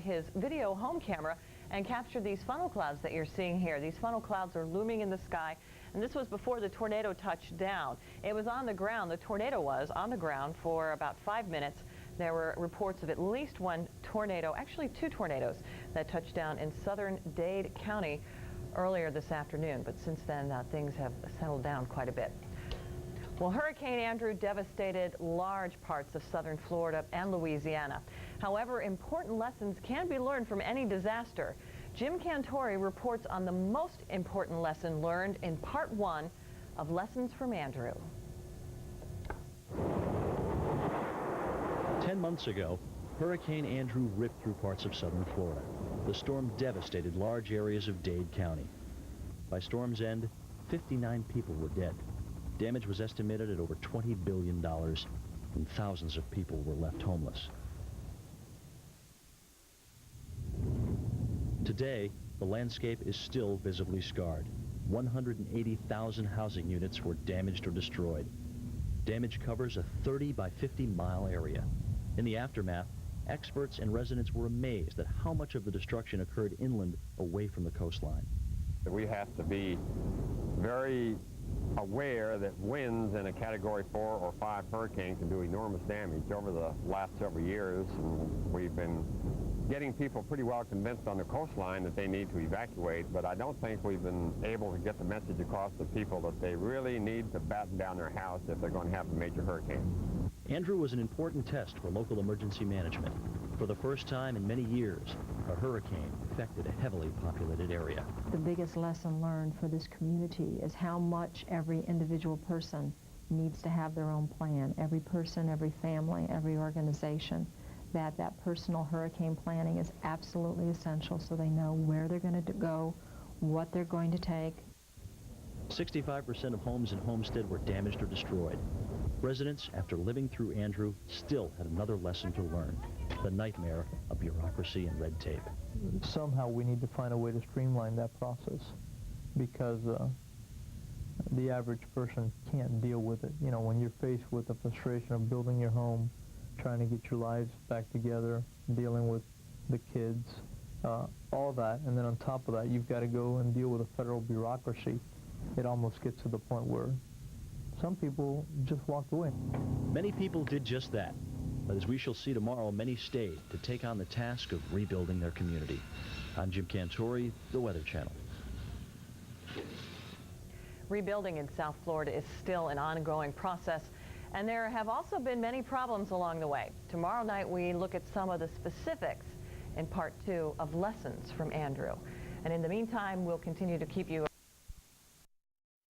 his video home camera and captured these funnel clouds that you're seeing here. These funnel clouds are looming in the sky, and this was before the tornado touched down. It was on the ground, the tornado was on the ground for about 5 minutes. There were reports of at least one tornado, actually 2 tornadoes, that touched down in southern Dade County earlier this afternoon, but since then things have settled down quite a bit. Well, Hurricane Andrew devastated large parts of southern Florida and Louisiana. However, important lessons can be learned from any disaster. Jim Cantore reports on the most important lesson learned in part 1 of Lessons from Andrew. 10 months ago, Hurricane Andrew ripped through parts of southern Florida. The storm devastated large areas of Dade County. By storm's end, 59 people were dead. Damage was estimated at over $20 billion, and thousands of people were left homeless. Today, the landscape is still visibly scarred. 180,000 housing units were damaged or destroyed. Damage covers a 30 by 50 mile area. In the aftermath, experts and residents were amazed at how much of the destruction occurred inland away from the coastline. We have to be very aware that winds in a Category 4 or 5 hurricane can do enormous damage. Over the last several years, we've been getting people pretty well convinced on the coastline that they need to evacuate, but I don't think we've been able to get the message across to people that they really need to batten down their house if they're going to have a major hurricane. Andrew was an important test for local emergency management. For the first time in many years, a hurricane affected a heavily populated area. The biggest lesson learned for this community is how much every individual person needs to have their own plan. Every person, every family, every organization, that personal hurricane planning is absolutely essential so they know where they're going to go, what they're going to take. 65% of homes in Homestead were damaged or destroyed. Residents, after living through Andrew, still had another lesson to learn: the nightmare of bureaucracy and red tape. Somehow we need to find a way to streamline that process, because the average person can't deal with it. You know, when you're faced with the frustration of building your home, trying to get your lives back together, dealing with the kids, all that, and then on top of that, you've got to go and deal with a federal bureaucracy. It almost gets to the point where some people just walked away. Many people did just that, but as we shall see tomorrow, many stayed to take on the task of rebuilding their community. I'm Jim Cantore, the Weather Channel. Rebuilding in South Florida is still an ongoing process, and there have also been many problems along the way. Tomorrow night we look at some of the specifics in part 2 of Lessons from Andrew. And in the meantime, we'll continue to keep you